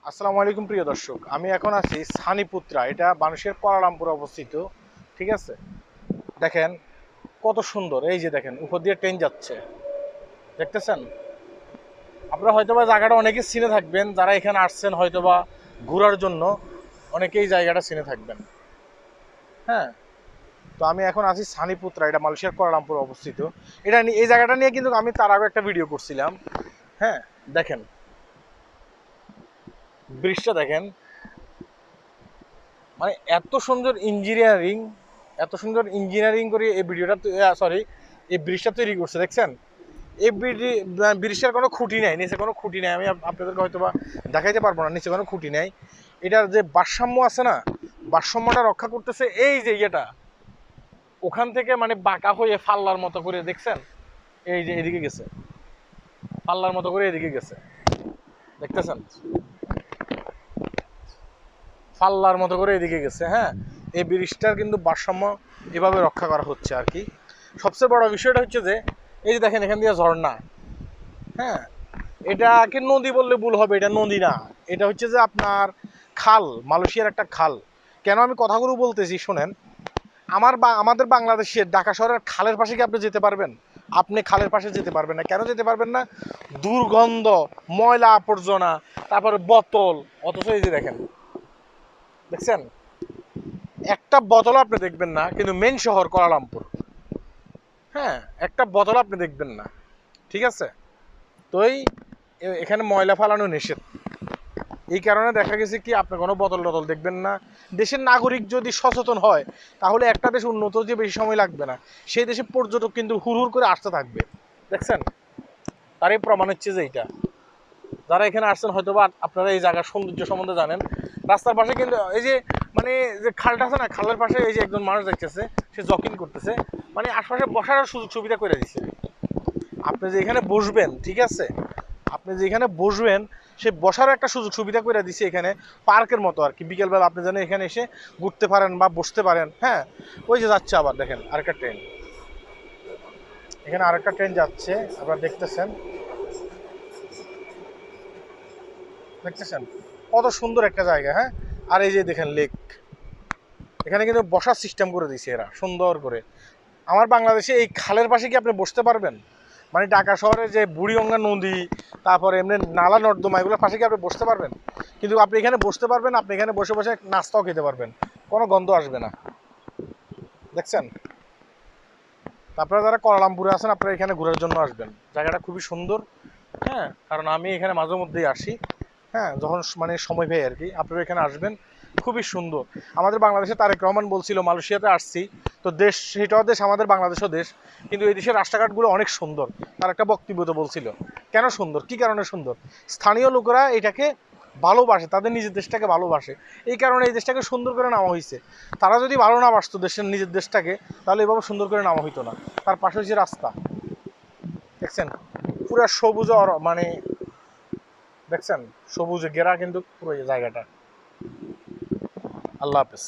আসসালামু আলাইকুম প্রিয় দর্শক, আমি এখন আছি সানিপুত্রা। এটা বাংলাদেশের কুয়ালালামপুরে অবস্থিত। ঠিক আছে, দেখেন কত সুন্দর। এই যে দেখেন উপর দিয়ে ট্রেন যাচ্ছে, দেখতেছেন? আপনারা হয়তোবা জায়গাটা অনেকে চিনে থাকবেন, যারা এখানে আসছেন হয়তোবা ঘোরার জন্য অনেকেই জায়গাটা চিনে থাকবেন। হ্যাঁ, তো আমি এখন আছি সানিপুত্রা, এটা মালয়েশিয়ার কুয়ালালামপুরে অবস্থিত। এই জায়গাটা নিয়ে কিন্তু আমি তার আগে একটা ভিডিও করছিলাম। হ্যাঁ, দেখেন ব্রিজটা দেখেন, মানে এত সুন্দর ইঞ্জিনিয়ারিং করে এই ভিডিওটা, সরি, এই ব্রিজটা তৈরি করছে, দেখছেন? এই ব্রিজটার কোনো খুঁটি নেই, নিচে কোনো খুঁটি নেই। আমি আপনাদেরকে হয়তো বা দেখাইতে পারবো না, নিচে কোনো খুঁটি নেই। এটার যে ভারসাম্য আছে না, ভারসাম্যটা রক্ষা করতেছে এই যে ইয়েটা, ওখান থেকে মানে বাঁকা হয়ে ফাল্লার মতো করে, দেখছেন? এই যে এদিকে গেছে, ফাল্লার মতো করে এদিকে গেছে, দেখতেছেন? ফাল্লার মতো করে এদিকে গেছে। হ্যাঁ, এই ব্রিজটার কিন্তু ভারসাম্য এভাবে রক্ষা করা হচ্ছে আর কি। সবচেয়ে বড় বিষয়টা হচ্ছে যে এই যে দেখেন এখান দিয়ে ঝর্ণা। হ্যাঁ, এটাকে নদী বললে ভুল হবে, এটা নদী না, এটা হচ্ছে যে আপনার খাল, মালয়েশিয়ার একটা খাল। কেন আমি কথাগুলো বলতেছি শোনেন। আমাদের বাংলাদেশের ঢাকা শহরের খালের পাশে কি আপনি যেতে পারবেন? আপনি খালের পাশে যেতে পারবেন না। কেন যেতে পারবেন না? দুর্গন্ধ, ময়লা আবর্জনা, তারপরে বোতল। অথচ এই যে দেখেন, দেখছেন, একটা বোতল আপনি দেখবেন না, কিন্তু মেন শহর কুয়ালালামপুর। হ্যাঁ, একটা বোতল আপনি দেখবেন না। ঠিক আছে, তো এখানে ময়লা ফালানো নিষেধ। এই কারণে দেখা গেছে কি আপনি কোনো বোতল টতল দেখবেন না। দেশের নাগরিক যদি সচেতন হয়, তাহলে একটা দেশ উন্নত যে বেশি সময় লাগবে না, সেই দেশে পর্যটক কিন্তু হুড় করে আসতে থাকবে। দেখছেন, তারই প্রমাণ হচ্ছে যে এইটা। যারা এখানে আসছেন হয়তো বা আপনারা এই জায়গার সৌন্দর্য সম্বন্ধে জানেন। রাস্তার পাশে কিন্তু এই যে মানে যে খালটা আছে না, খালের পাশে এই যে একজন মানুষ দেখতেছে, সে জকিং করতেছে, মানে আশপাশে বসার সুযোগ সুবিধা করে দিচ্ছে। আপনি যে এখানে বসবেন, ঠিক আছে, আপনি যে এখানে বসবেন, সে বসারও একটা সুযোগ সুবিধা করে দিচ্ছে এখানে, পার্কের মতো আর কি। বিকেলবেলা আপনি যেন এখানে এসে ঘুরতে পারেন বা বসতে পারেন। হ্যাঁ, ওই যে যাচ্ছে আবার দেখেন আরেকটা ট্রেন, এখানে আরেকটা ট্রেন যাচ্ছে, আপনারা দেখতেছেন, দেখতেছেন কত সুন্দর একটা জায়গা। হ্যাঁ, আর এই যে দেখেন লেক, এখানে কিন্তু বসার সিস্টেম করে দিয়েছে এরা সুন্দর করে। আমার বাংলাদেশে এই খালের পাশে কি আপনি বসতে পারবেন? মানে ঢাকা শহরে যে বুড়িগঙ্গা নদী, তারপরে এমনি নালা নর্দমা, এগুলোর পাশে কি আপনি বসতে পারবেন? কিন্তু আপনি এখানে বসতে পারবেন, আপনি এখানে বসে বসে নাস্তাও খেতে পারবেন, কোনো গন্ধ আসবে না। দেখছেন? তারপরে যারা কুয়ালালামপুরে আছেন, আপনারা এখানে ঘোরার জন্য আসবেন, জায়গাটা খুবই সুন্দর। হ্যাঁ, কারণ আমি এখানে মাঝে মধ্যেই আসি। হ্যাঁ, যখন মানে সময় পাই আর কি, আপনারা এখানে আসবেন, খুবই সুন্দর। আমাদের বাংলাদেশে তারেক রহমান বলছিল মালয়েশিয়াতে আসছি, তো দেশ সেটাও দেশ, আমাদের বাংলাদেশও দেশ, কিন্তু এই দেশের রাস্তাঘাটগুলো অনেক সুন্দর। তার একটা বক্তব্যতে বলছিল কেন সুন্দর, কি কারণে সুন্দর। স্থানীয় লোকেরা এটাকে ভালোবাসে, তাদের নিজের দেশটাকে ভালোবাসে, এই কারণে এই দেশটাকে সুন্দর করে নামা হয়েছে। তারা যদি ভালো না বাসতো দেশের নিজের দেশটাকে, তাহলে এভাবে সুন্দর করে নামা হইতো না। তার পাশে যে রাস্তা, দেখছেন, পুরো সবুজ, মানে দেখছেন সবুজে ঘেরা কিন্তু পুরো জায়গাটা। আল্লাহ হাফেজ।